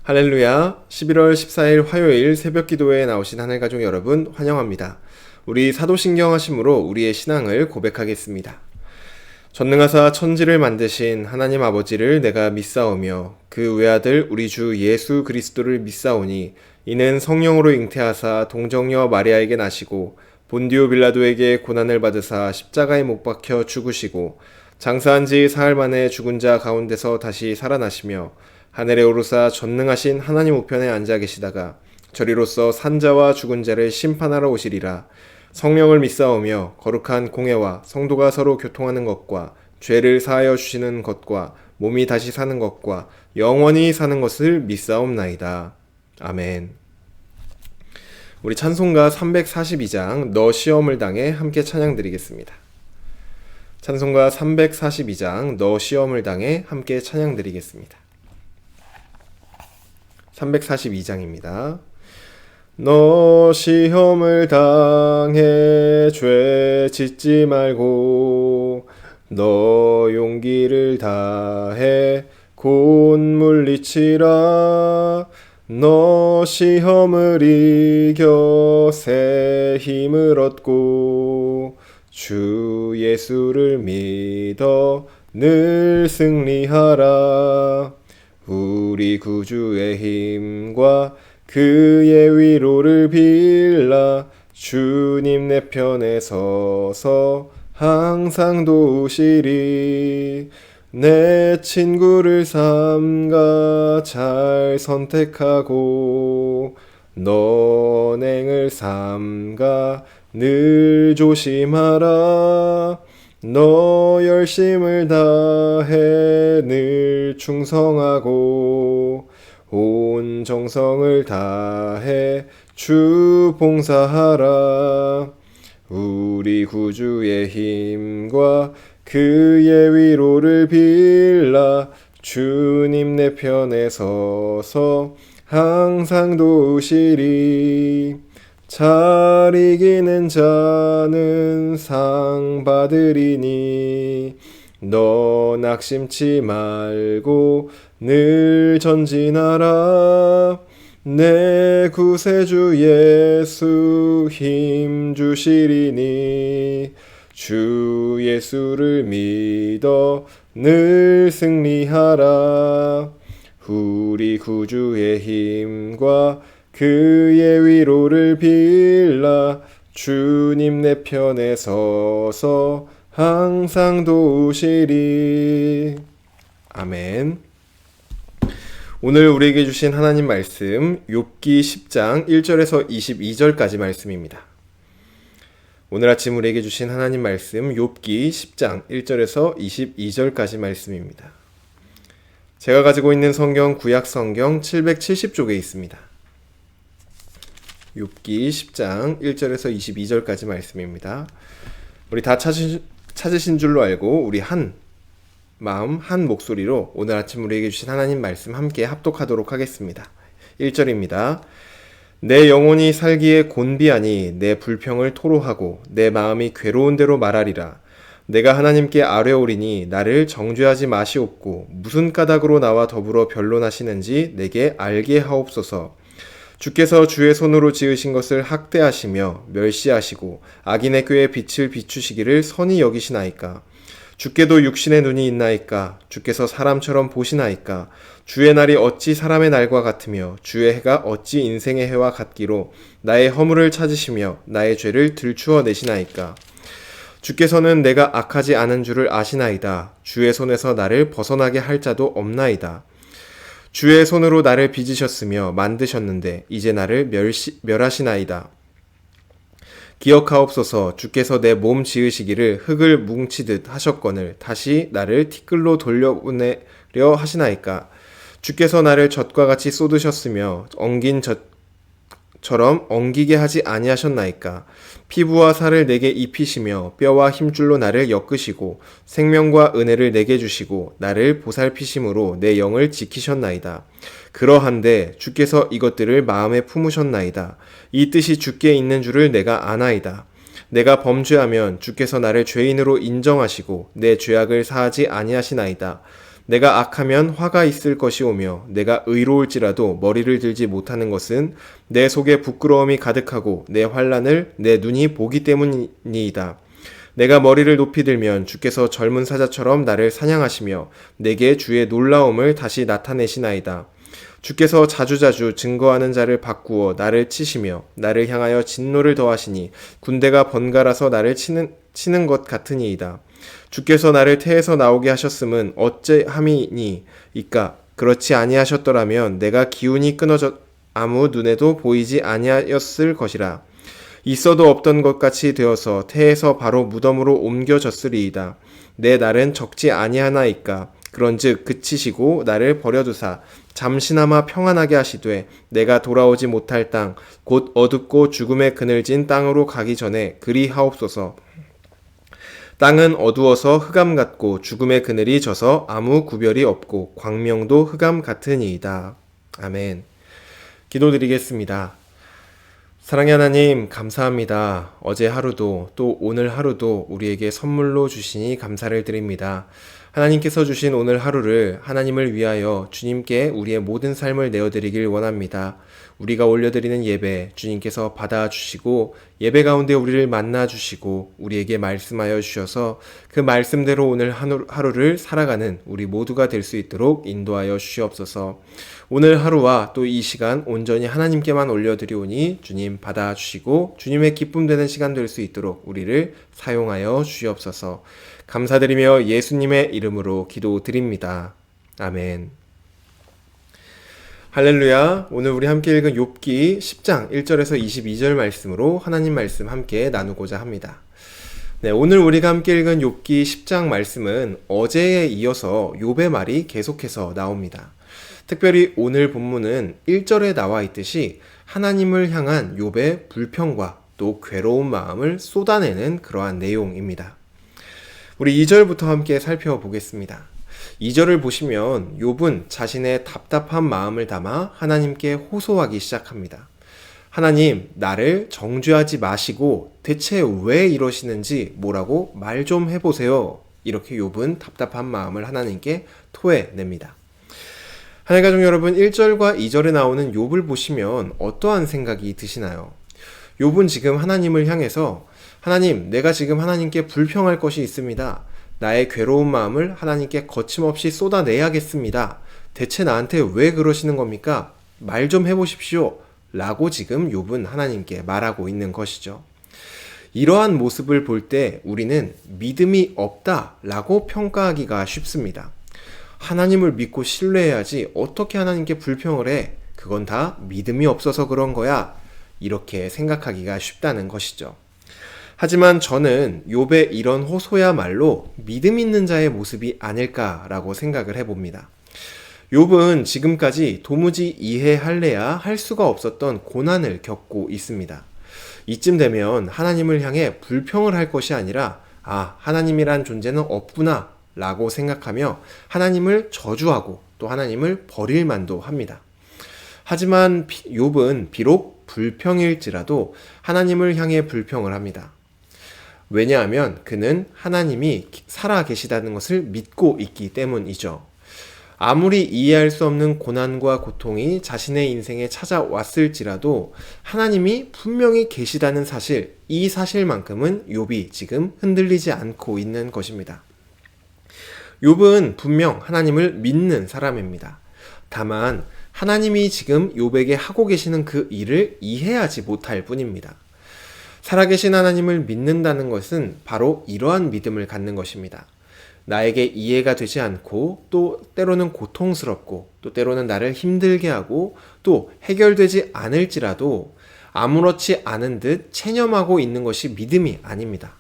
할렐루야. 11월 14일 화요일 새벽 기도회에 나오신 하늘가족 여러분 환영합니다. 우리 사도신경 하심으로 우리의 신앙을 고백하겠습니다. 전능하사 천지를 만드신 하나님 아버지를 내가 믿사오며 그 외아들 우리 주 예수 그리스도를 믿사오니 이는 성령으로 잉태하사 동정녀 마리아에게 나시고 본디오 빌라도에게 고난을 받으사 십자가에 못 박혀 죽으시고 장사한 지 사흘 만에 죽은 자 가운데서 다시 살아나시며 하늘에 오르사 전능하신 하나님 우편에 앉아 계시다가 저리로서 산자와 죽은 자를 심판하러 오시리라. 성령을 믿사오며 거룩한 공회와 성도가 서로 교통하는 것과 죄를 사하여 주시는 것과 몸이 다시 사는 것과 영원히 사는 것을 믿사옵나이다. 아멘. 우리 찬송가 342장 너 시험을 당해 함께 찬양드리겠습니다. 찬송가 342장 너 시험을 당해 함께 찬양드리겠습니다. 342장입니다. 너 시험을 당해 죄 짓지 말고 너 용기를 다해 곧 물리치라. 너 시험을 이겨 새 힘을 얻고 주 예수를 믿어 늘 승리하라. 우리 구주의 힘과 그의 위로를 빌라. 주님 내 편에 서서 항상 도우시리. 내 친구를 삼가 잘 선택하고 너행을 삼가 늘 조심하라. 너 열심을 다해 늘 충성하고 온 정성을 다해 주 봉사하라. 우리 구주의 힘과 그의 위로를 빌라. 주님 내 편에 서서 항상 도우시리. 잘 이기는 자는 상 받으리니 너 낙심치 말고 늘 전진하라. 내 구세주 예수 힘 주시리니 주 예수를 믿어 늘 승리하라. 우리 구주의 힘과 그의 위로를 빌라. 주님 내 편에 서서 항상 도우시리. 아멘. 오늘 우리에게 주신 하나님 말씀 욥기 10장 1절에서 22절까지 말씀입니다. 오늘 아침 우리에게 주신 하나님 말씀 욥기 10장 1절에서 22절까지 말씀입니다. 제가 가지고 있는 성경 구약 성경 770쪽에 있습니다. 욥기 10장 1절에서 22절까지 말씀입니다. 우리 다 찾으신 줄로 알고 우리 한 마음 한 목소리로 오늘 아침 우리에게 주신 하나님 말씀 함께 합독하도록 하겠습니다. 1절입니다. 내 영혼이 살기에 곤비하니 내 불평을 토로하고 내 마음이 괴로운 대로 말하리라. 내가 하나님께 아뢰오리니 나를 정죄하지 마시옵고 무슨 까닭으로 나와 더불어 변론하시는지 내게 알게 하옵소서. 주께서 주의 손으로 지으신 것을 학대하시며 멸시하시고 악인의 꾀에 빛을 비추시기를 선히 여기시나이까. 주께도 육신의 눈이 있나이까. 주께서 사람처럼 보시나이까. 주의 날이 어찌 사람의 날과 같으며 주의 해가 어찌 인생의 해와 같기로 나의 허물을 찾으시며 나의 죄를 들추어 내시나이까. 주께서는 내가 악하지 않은 줄을 아시나이다. 주의 손에서 나를 벗어나게 할 자도 없나이다. 주의 손으로 나를 빚으셨으며 만드셨는데 이제 나를 멸하시나이다. 기억하옵소서. 주께서 내 몸 지으시기를 흙을 뭉치듯 하셨거늘 다시 나를 티끌로 돌려보내려 하시나이까. 주께서 나를 젖과 같이 쏟으셨으며 엉긴 젖처럼 엉기게 하지 아니하셨나이까. 피부와 살을 내게 입히시며 뼈와 힘줄로 나를 엮으시고 생명과 은혜를 내게 주시고 나를 보살피심으로 내 영을 지키셨나이다. 그러한데 주께서 이것들을 마음에 품으셨나이다. 이 뜻이 주께 있는 줄을 내가 아나이다. 내가 범죄하면 주께서 나를 죄인으로 인정하시고 내 죄악을 사하지 아니하시나이다. 내가 악하면 화가 있을 것이오며 내가 의로울지라도 머리를 들지 못하는 것은 내 속에 부끄러움이 가득하고 내 환난을 내 눈이 보기 때문이니이다. 내가 머리를 높이 들면 주께서 젊은 사자처럼 나를 사냥하시며 내게 주의 놀라움을 다시 나타내시나이다. 주께서 자주자주 증거하는 자를 바꾸어 나를 치시며 나를 향하여 진노를 더하시니 군대가 번갈아서 나를 치는 것 같으니이다. 주께서 나를 태에서 나오게 하셨음은 어째함이니이까. 그렇지 아니하셨더라면 내가 기운이 끊어져 아무 눈에도 보이지 아니하였을 것이라. 있어도 없던 것 같이 되어서 태에서 바로 무덤으로 옮겨졌으리이다. 내 날은 적지 아니하나이까. 그런즉 그치시고 나를 버려두사 잠시나마 평안하게 하시되 내가 돌아오지 못할 땅 곧 어둡고 죽음의 그늘진 땅으로 가기 전에 그리 하옵소서. 땅은 어두워서 흑암 같고 죽음의 그늘이 져서 아무 구별이 없고 광명도 흑암 같으니이다. 아멘. 기도드리겠습니다. 사랑의 하나님, 감사합니다. 어제 하루도 또 오늘 하루도 우리에게 선물로 주시니 감사를 드립니다. 하나님께서 주신 오늘 하루를 하나님을 위하여 주님께 우리의 모든 삶을 내어드리길 원합니다. 우리가 올려드리는 예배 주님께서 받아주시고 예배 가운데 우리를 만나주시고 우리에게 말씀하여 주셔서 그 말씀대로 오늘 하루를 살아가는 우리 모두가 될 수 있도록 인도하여 주시옵소서. 오늘 하루와 또 이 시간 온전히 하나님께만 올려드리오니 주님 받아주시고 주님의 기쁨 되는 시간 될 수 있도록 우리를 사용하여 주시옵소서. 감사드리며 예수님의 이름으로 기도드립니다. 아멘. 할렐루야. 오늘 우리 함께 읽은 욥기 10장 1절에서 22절 말씀으로 하나님 말씀 함께 나누고자 합니다. 네, 오늘 우리가 함께 읽은 욥기 10장 말씀은 어제에 이어서 욥의 말이 계속해서 나옵니다. 특별히 오늘 본문은 1절에 나와 있듯이 하나님을 향한 욥의 불평과 또 괴로운 마음을 쏟아내는 그러한 내용입니다. 우리 2절부터 함께 살펴보겠습니다. 2절을 보시면 욥은 자신의 답답한 마음을 담아 하나님께 호소하기 시작합니다. 하나님, 나를 정죄하지 마시고 대체 왜 이러시는지 뭐라고 말 좀 해보세요. 이렇게 욥은 답답한 마음을 하나님께 토해냅니다. 하나님 가족 여러분, 1절과 2절에 나오는 욥을 보시면 어떠한 생각이 드시나요? 욥은 지금 하나님을 향해서 하나님, 내가 지금 하나님께 불평할 것이 있습니다. 나의 괴로운 마음을 하나님께 거침없이 쏟아내야겠습니다. 대체 나한테 왜 그러시는 겁니까? 말 좀 해보십시오. 라고 지금 욥은 하나님께 말하고 있는 것이죠. 이러한 모습을 볼 때 우리는 믿음이 없다라고 평가하기가 쉽습니다. 하나님을 믿고 신뢰해야지 어떻게 하나님께 불평을 해? 그건 다 믿음이 없어서 그런 거야. 이렇게 생각하기가 쉽다는 것이죠. 하지만 저는 욥의 이런 호소야말로 믿음 있는 자의 모습이 아닐까라고 생각을 해봅니다. 욥은 지금까지 도무지 이해할래야 할 수가 없었던 고난을 겪고 있습니다. 이쯤 되면 하나님을 향해 불평을 할 것이 아니라 하나님이란 존재는 없구나 라고 생각하며 하나님을 저주하고 또 하나님을 버릴 만도 합니다. 하지만 욥은 비록 불평일지라도 하나님을 향해 불평을 합니다. 왜냐하면 그는 하나님이 살아계시다는 것을 믿고 있기 때문이죠. 아무리 이해할 수 없는 고난과 고통이 자신의 인생에 찾아왔을지라도 하나님이 분명히 계시다는 사실, 이 사실만큼은 욥이 지금 흔들리지 않고 있는 것입니다. 욥은 분명 하나님을 믿는 사람입니다. 다만 하나님이 지금 욥에게 하고 계시는 그 일을 이해하지 못할 뿐입니다. 살아계신 하나님을 믿는다는 것은 바로 이러한 믿음을 갖는 것입니다. 나에게 이해가 되지 않고 또 때로는 고통스럽고 또 때로는 나를 힘들게 하고 또 해결되지 않을지라도 아무렇지 않은 듯 체념하고 있는 것이 믿음이 아닙니다.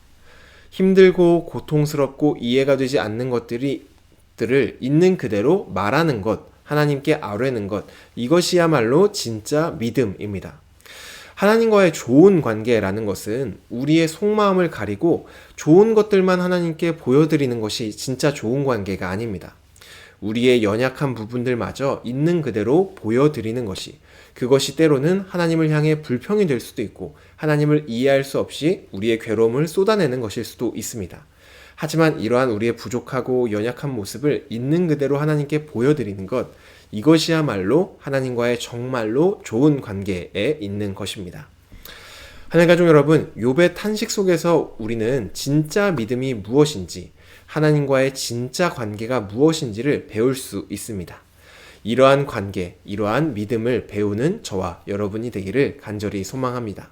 힘들고 고통스럽고 이해가 되지 않는 것들을 있는 그대로 말하는 것, 하나님께 아뢰는 것, 이것이야말로 진짜 믿음입니다. 하나님과의 좋은 관계라는 것은 우리의 속마음을 가리고 좋은 것들만 하나님께 보여드리는 것이 진짜 좋은 관계가 아닙니다. 우리의 연약한 부분들마저 있는 그대로 보여드리는 것이, 그것이 때로는 하나님을 향해 불평이 될 수도 있고 하나님을 이해할 수 없이 우리의 괴로움을 쏟아내는 것일 수도 있습니다. 하지만 이러한 우리의 부족하고 연약한 모습을 있는 그대로 하나님께 보여드리는 것, 이것이야말로 하나님과의 정말로 좋은 관계에 있는 것입니다. 하나님 가족 여러분, 욥의 탄식 속에서 우리는 진짜 믿음이 무엇인지, 하나님과의 진짜 관계가 무엇인지를 배울 수 있습니다. 이러한 관계, 이러한 믿음을 배우는 저와 여러분이 되기를 간절히 소망합니다.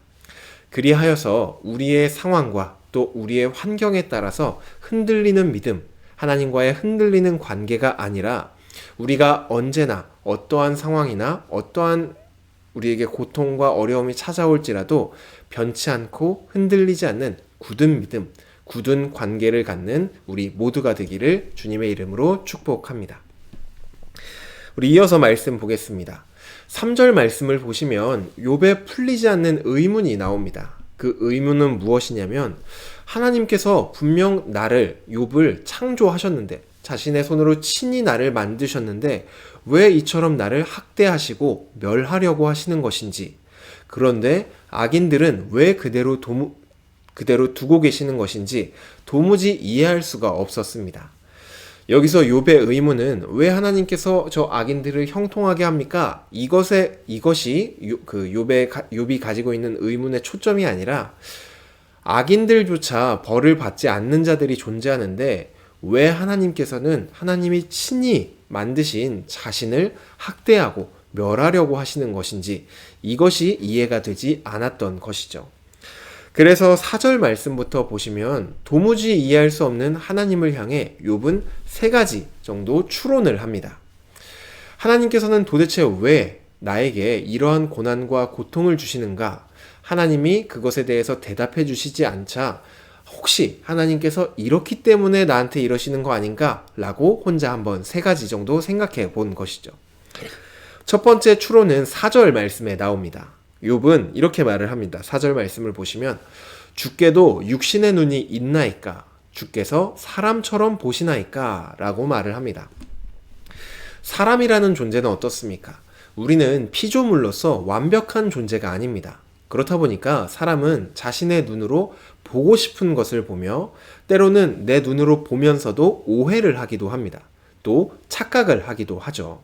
그리하여서 우리의 상황과 또 우리의 환경에 따라서 흔들리는 믿음, 하나님과의 흔들리는 관계가 아니라 우리가 언제나 어떠한 상황이나 어떠한 우리에게 고통과 어려움이 찾아올지라도 변치 않고 흔들리지 않는 굳은 믿음, 굳은 관계를 갖는 우리 모두가 되기를 주님의 이름으로 축복합니다. 우리 이어서 말씀 보겠습니다. 3절 말씀을 보시면 욥에 풀리지 않는 의문이 나옵니다. 그 의문은 무엇이냐면 하나님께서 분명 나를, 욥을 창조하셨는데, 자신의 손으로 친히 나를 만드셨는데 왜 이처럼 나를 학대하시고 멸하려고 하시는 것인지, 그런데 악인들은 왜 그대로 두고 계시는 것인지 도무지 이해할 수가 없었습니다. 여기서 욥의 의문은 왜 하나님께서 저 악인들을 형통하게 합니까? 이것이 욥이 가지고 있는 의문의 초점이 아니라 악인들조차 벌을 받지 않는 자들이 존재하는데 왜 하나님께서는 하나님이 친히 만드신 자신을 학대하고 멸하려고 하시는 것인지, 이것이 이해가 되지 않았던 것이죠. 그래서 4절 말씀부터 보시면 도무지 이해할 수 없는 하나님을 향해 욥은 3가지 정도 추론을 합니다. 하나님께서는 도대체 왜 나에게 이러한 고난과 고통을 주시는가? 하나님이 그것에 대해서 대답해 주시지 않자 혹시 하나님께서 이렇기 때문에 나한테 이러시는 거 아닌가? 라고 혼자 한번 3가지 정도 생각해 본 것이죠. 첫 번째 추론은 4절 말씀에 나옵니다. 욥은 이렇게 말을 합니다. 4절 말씀을 보시면 주께도 육신의 눈이 있나이까? 주께서 사람처럼 보시나이까? 라고 말을 합니다. 사람이라는 존재는 어떻습니까? 우리는 피조물로서 완벽한 존재가 아닙니다. 그렇다 보니까 사람은 자신의 눈으로 보고 싶은 것을 보며 때로는 내 눈으로 보면서도 오해를 하기도 합니다. 또 착각을 하기도 하죠.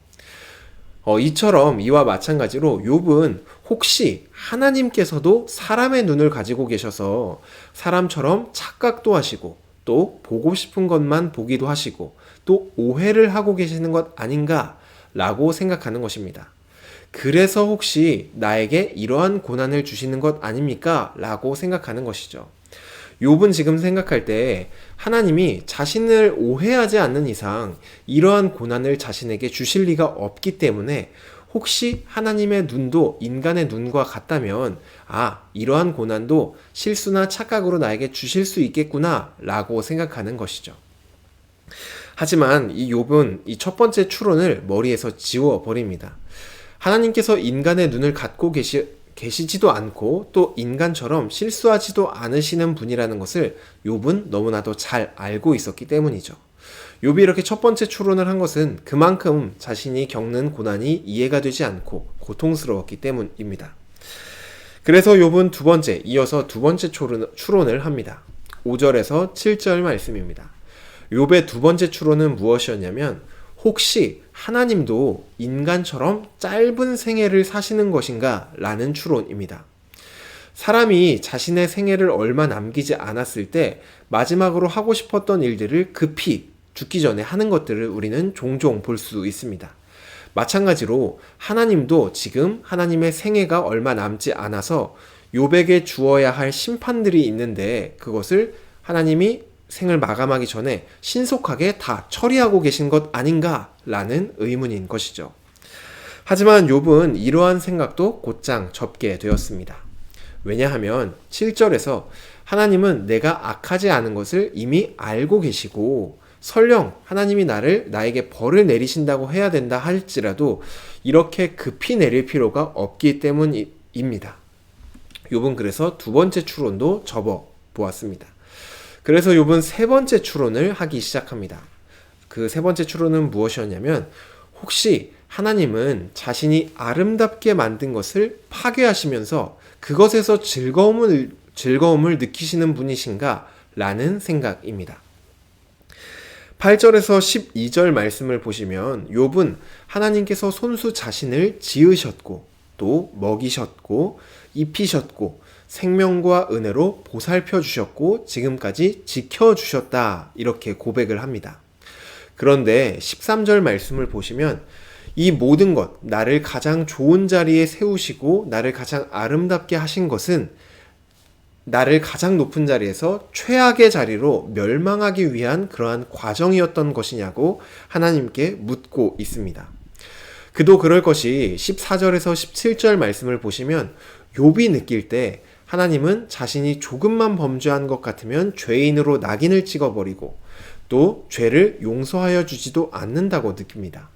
이처럼 이와 마찬가지로 욥은 혹시 하나님께서도 사람의 눈을 가지고 계셔서 사람처럼 착각도 하시고 또 보고 싶은 것만 보기도 하시고 또 오해를 하고 계시는 것 아닌가 라고 생각하는 것입니다. 그래서 혹시 나에게 이러한 고난을 주시는 것 아닙니까? 라고 생각하는 것이죠. 욥은 지금 생각할 때 하나님이 자신을 오해하지 않는 이상 이러한 고난을 자신에게 주실 리가 없기 때문에 혹시 하나님의 눈도 인간의 눈과 같다면 이러한 고난도 실수나 착각으로 나에게 주실 수 있겠구나 라고 생각하는 것이죠. 하지만 이 욥은 이 첫 번째 추론을 머리에서 지워버립니다. 하나님께서 인간의 눈을 갖고 계시지도 않고 또 인간처럼 실수하지도 않으시는 분이라는 것을 욥은 너무나도 잘 알고 있었기 때문이죠. 욥이 이렇게 첫 번째 추론을 한 것은 그만큼 자신이 겪는 고난이 이해가 되지 않고 고통스러웠기 때문입니다. 그래서 욥은 이어서 두 번째 추론을 합니다. 5절에서 7절 말씀입니다. 욥의 두 번째 추론은 무엇이었냐면 혹시 하나님도 인간처럼 짧은 생애를 사시는 것인가? 라는 추론입니다. 사람이 자신의 생애를 얼마 남기지 않았을 때 마지막으로 하고 싶었던 일들을 급히 죽기 전에 하는 것들을 우리는 종종 볼 수 있습니다. 마찬가지로 하나님도 지금 하나님의 생애가 얼마 남지 않아서 욥에게 주어야 할 심판들이 있는데 그것을 하나님이 생을 마감하기 전에 신속하게 다 처리하고 계신 것 아닌가라는 의문인 것이죠. 하지만 욥은 이러한 생각도 곧장 접게 되었습니다. 왜냐하면 7절에서 하나님은 내가 악하지 않은 것을 이미 알고 계시고 설령 하나님이 나에게 벌을 내리신다고 해야 된다 할지라도 이렇게 급히 내릴 필요가 없기 때문입니다. 욥은 그래서 두 번째 추론도 접어 보았습니다. 그래서 욥은 세 번째 추론을 하기 시작합니다. 그 세 번째 추론은 무엇이었냐면 혹시 하나님은 자신이 아름답게 만든 것을 파괴하시면서 그것에서 즐거움을 느끼시는 분이신가? 라는 생각입니다. 8절에서 12절 말씀을 보시면 욥은 하나님께서 손수 자신을 지으셨고 또 먹이셨고 입히셨고 생명과 은혜로 보살펴 주셨고 지금까지 지켜주셨다 이렇게 고백을 합니다. 그런데 13절 말씀을 보시면 이 모든 것, 나를 가장 좋은 자리에 세우시고 나를 가장 아름답게 하신 것은 나를 가장 높은 자리에서 최악의 자리로 멸망하기 위한 그러한 과정이었던 것이냐고 하나님께 묻고 있습니다. 그도 그럴 것이 14절에서 17절 말씀을 보시면 욥이 느낄 때 하나님은 자신이 조금만 범죄한 것 같으면 죄인으로 낙인을 찍어버리고 또 죄를 용서하여 주지도 않는다고 느낍니다.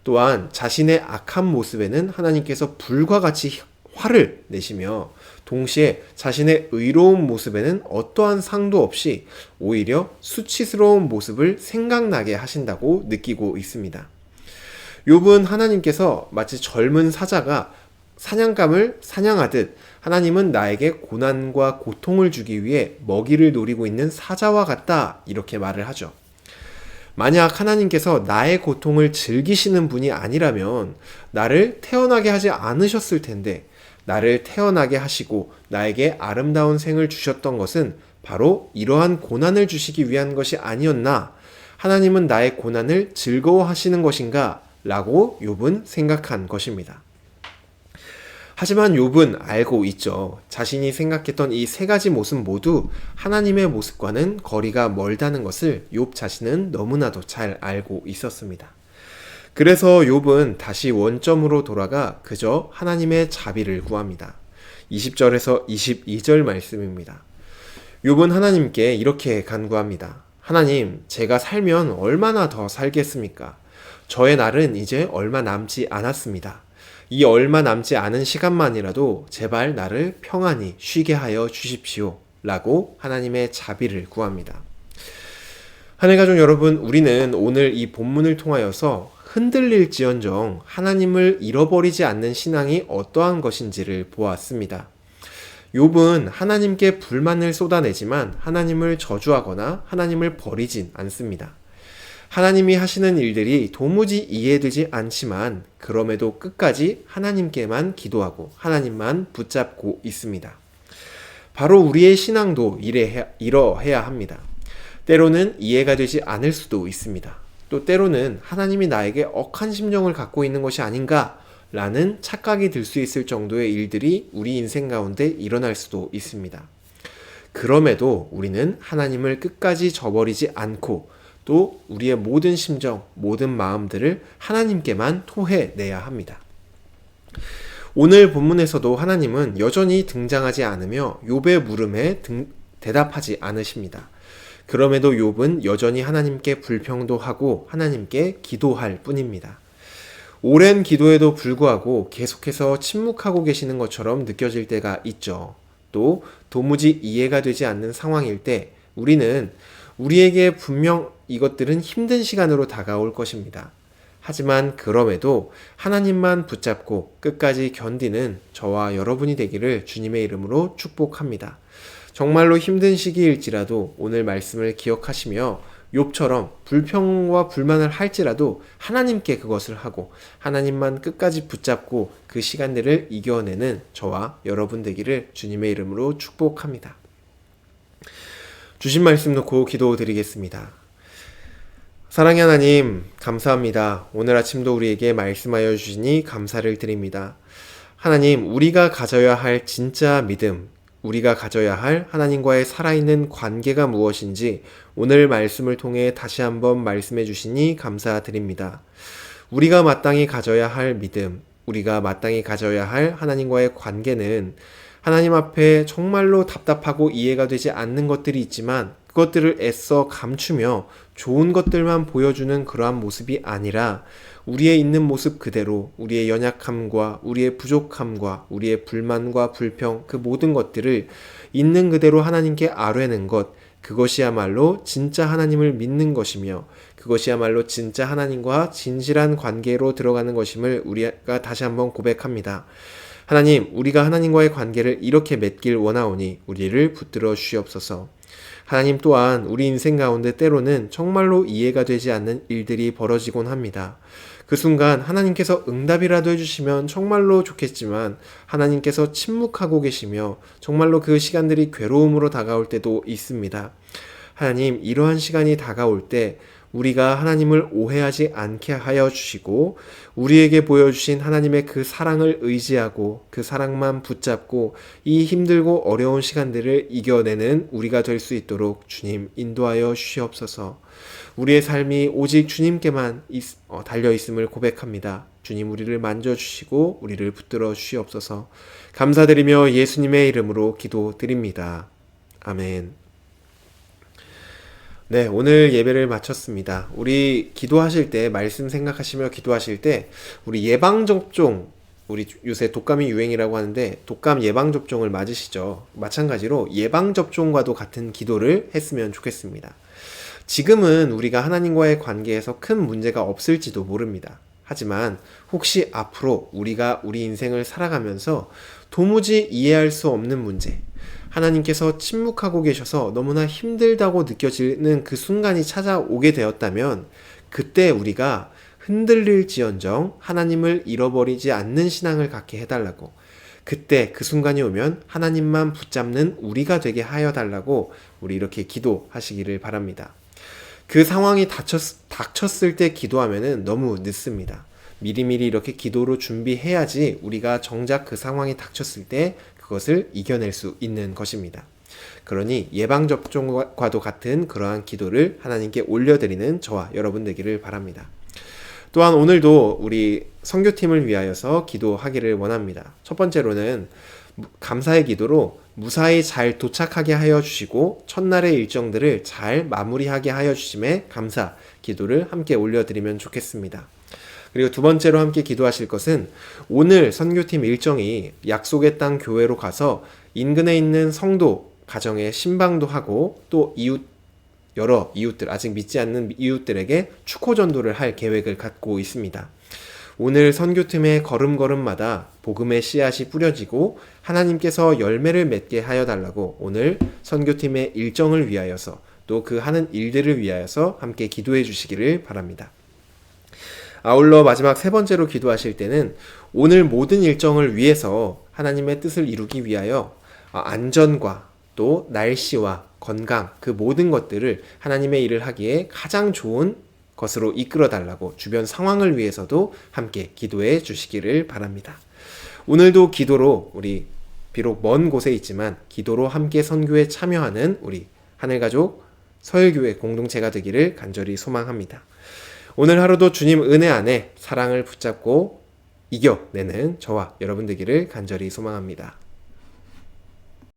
또한 자신의 악한 모습에는 하나님께서 불과 같이 화를 내시며 동시에 자신의 의로운 모습에는 어떠한 상도 없이 오히려 수치스러운 모습을 생각나게 하신다고 느끼고 있습니다. 욥은 하나님께서 마치 젊은 사자가 사냥감을 사냥하듯 하나님은 나에게 고난과 고통을 주기 위해 먹이를 노리고 있는 사자와 같다 이렇게 말을 하죠. 만약 하나님께서 나의 고통을 즐기시는 분이 아니라면 나를 태어나게 하지 않으셨을 텐데 나를 태어나게 하시고 나에게 아름다운 생을 주셨던 것은 바로 이러한 고난을 주시기 위한 것이 아니었나? 하나님은 나의 고난을 즐거워하시는 것인가? 라고 욥은 생각한 것입니다. 하지만 욥은 알고 있죠. 자신이 생각했던 이 세 가지 모습 모두 하나님의 모습과는 거리가 멀다는 것을 욥 자신은 너무나도 잘 알고 있었습니다. 그래서 욥은 다시 원점으로 돌아가 그저 하나님의 자비를 구합니다. 20절에서 22절 말씀입니다. 욥은 하나님께 이렇게 간구합니다. 하나님, 제가 살면 얼마나 더 살겠습니까? 저의 날은 이제 얼마 남지 않았습니다. 이 얼마 남지 않은 시간만이라도 제발 나를 평안히 쉬게 하여 주십시오. 라고 하나님의 자비를 구합니다. 하늘가족 여러분, 우리는 오늘 이 본문을 통하여서 흔들릴지언정 하나님을 잃어버리지 않는 신앙이 어떠한 것인지를 보았습니다. 욥은 하나님께 불만을 쏟아내지만 하나님을 저주하거나 하나님을 버리진 않습니다. 하나님이 하시는 일들이 도무지 이해되지 않지만 그럼에도 끝까지 하나님께만 기도하고 하나님만 붙잡고 있습니다. 바로 우리의 신앙도 이러해야 합니다. 때로는 이해가 되지 않을 수도 있습니다. 또 때로는 하나님이 나에게 억한 심정을 갖고 있는 것이 아닌가 라는 착각이 들 수 있을 정도의 일들이 우리 인생 가운데 일어날 수도 있습니다. 그럼에도 우리는 하나님을 끝까지 저버리지 않고 또 우리의 모든 심정, 모든 마음들을 하나님께만 토해내야 합니다. 오늘 본문에서도 하나님은 여전히 등장하지 않으며 욥의 물음에 대답하지 않으십니다. 그럼에도 욥은 여전히 하나님께 불평도 하고 하나님께 기도할 뿐입니다. 오랜 기도에도 불구하고 계속해서 침묵하고 계시는 것처럼 느껴질 때가 있죠. 또 도무지 이해가 되지 않는 상황일 때 우리는 우리에게 분명 이것들은 힘든 시간으로 다가올 것입니다. 하지만 그럼에도 하나님만 붙잡고 끝까지 견디는 저와 여러분이 되기를 주님의 이름으로 축복합니다. 정말로 힘든 시기일지라도 오늘 말씀을 기억하시며 욥처럼 불평과 불만을 할지라도 하나님께 그것을 하고 하나님만 끝까지 붙잡고 그 시간들을 이겨내는 저와 여러분 되기를 주님의 이름으로 축복합니다. 주신 말씀 놓고 기도드리겠습니다. 사랑의 하나님, 감사합니다. 오늘 아침도 우리에게 말씀하여 주시니 감사를 드립니다. 하나님, 우리가 가져야 할 진짜 믿음, 우리가 가져야 할 하나님과의 살아있는 관계가 무엇인지 오늘 말씀을 통해 다시 한번 말씀해 주시니 감사드립니다. 우리가 마땅히 가져야 할 믿음, 우리가 마땅히 가져야 할 하나님과의 관계는 하나님 앞에 정말로 답답하고 이해가 되지 않는 것들이 있지만 그것들을 애써 감추며 좋은 것들만 보여주는 그러한 모습이 아니라 우리의 있는 모습 그대로 우리의 연약함과 우리의 부족함과 우리의 불만과 불평 그 모든 것들을 있는 그대로 하나님께 아뢰는 것, 그것이야말로 진짜 하나님을 믿는 것이며 그것이야말로 진짜 하나님과 진실한 관계로 들어가는 것임을 우리가 다시 한번 고백합니다. 하나님, 우리가 하나님과의 관계를 이렇게 맺길 원하오니 우리를 붙들어 주시옵소서. 하나님 또한 우리 인생 가운데 때로는 정말로 이해가 되지 않는 일들이 벌어지곤 합니다. 그 순간 하나님께서 응답이라도 해주시면 정말로 좋겠지만 하나님께서 침묵하고 계시며 정말로 그 시간들이 괴로움으로 다가올 때도 있습니다. 하나님, 이러한 시간이 다가올 때 우리가 하나님을 오해하지 않게 하여 주시고 우리에게 보여주신 하나님의 그 사랑을 의지하고 그 사랑만 붙잡고 이 힘들고 어려운 시간들을 이겨내는 우리가 될 수 있도록 주님 인도하여 주시옵소서. 우리의 삶이 오직 주님께만 달려있음을 고백합니다. 주님, 우리를 만져주시고 우리를 붙들어 주시옵소서. 감사드리며 예수님의 이름으로 기도드립니다. 아멘. 네, 오늘 예배를 마쳤습니다. 우리 기도하실 때, 말씀 생각하시며 기도하실 때, 우리 예방접종, 우리 요새 독감이 유행이라고 하는데, 독감 예방접종을 맞으시죠? 마찬가지로 예방접종과도 같은 기도를 했으면 좋겠습니다. 지금은 우리가 하나님과의 관계에서 큰 문제가 없을지도 모릅니다. 하지만 혹시 앞으로 우리가 우리 인생을 살아가면서 도무지 이해할 수 없는 문제, 하나님께서 침묵하고 계셔서 너무나 힘들다고 느껴지는 그 순간이 찾아오게 되었다면 그때 우리가 흔들릴지언정 하나님을 잃어버리지 않는 신앙을 갖게 해달라고, 그때 그 순간이 오면 하나님만 붙잡는 우리가 되게 하여 달라고 우리 이렇게 기도하시기를 바랍니다. 그 상황이 닥쳤을 때 기도하면은 너무 늦습니다. 미리미리 이렇게 기도로 준비해야지 우리가 정작 그 상황이 닥쳤을 때 그것을 이겨낼 수 있는 것입니다. 그러니 예방접종과도 같은 그러한 기도를 하나님께 올려드리는 저와 여러분 되기를 바랍니다. 또한 오늘도 우리 선교팀을 위하여서 기도하기를 원합니다. 첫 번째로는 감사의 기도로 무사히 잘 도착하게 하여 주시고 첫날의 일정들을 잘 마무리하게 하여 주심에 감사 기도를 함께 올려드리면 좋겠습니다. 그리고 두 번째로 함께 기도하실 것은 오늘 선교팀 일정이 약속의 땅 교회로 가서 인근에 있는 성도 가정에 신방도 하고 또 여러 이웃들, 아직 믿지 않는 이웃들에게 축호 전도를 할 계획을 갖고 있습니다. 오늘 선교팀의 걸음걸음마다 복음의 씨앗이 뿌려지고 하나님께서 열매를 맺게 하여 달라고 오늘 선교팀의 일정을 위하여서 또 그 하는 일들을 위하여서 함께 기도해 주시기를 바랍니다. 아울러 마지막 세 번째로 기도하실 때는 오늘 모든 일정을 위해서 하나님의 뜻을 이루기 위하여 안전과 또 날씨와 건강, 그 모든 것들을 하나님의 일을 하기에 가장 좋은 것으로 이끌어 달라고 주변 상황을 위해서도 함께 기도해 주시기를 바랍니다. 오늘도 기도로 우리 비록 먼 곳에 있지만 기도로 함께 선교에 참여하는 우리 하늘가족 서일교회 공동체가 되기를 간절히 소망합니다. 오늘 하루도 주님 은혜 안에 사랑을 붙잡고 이겨내는 저와 여러분 되기를 간절히 소망합니다.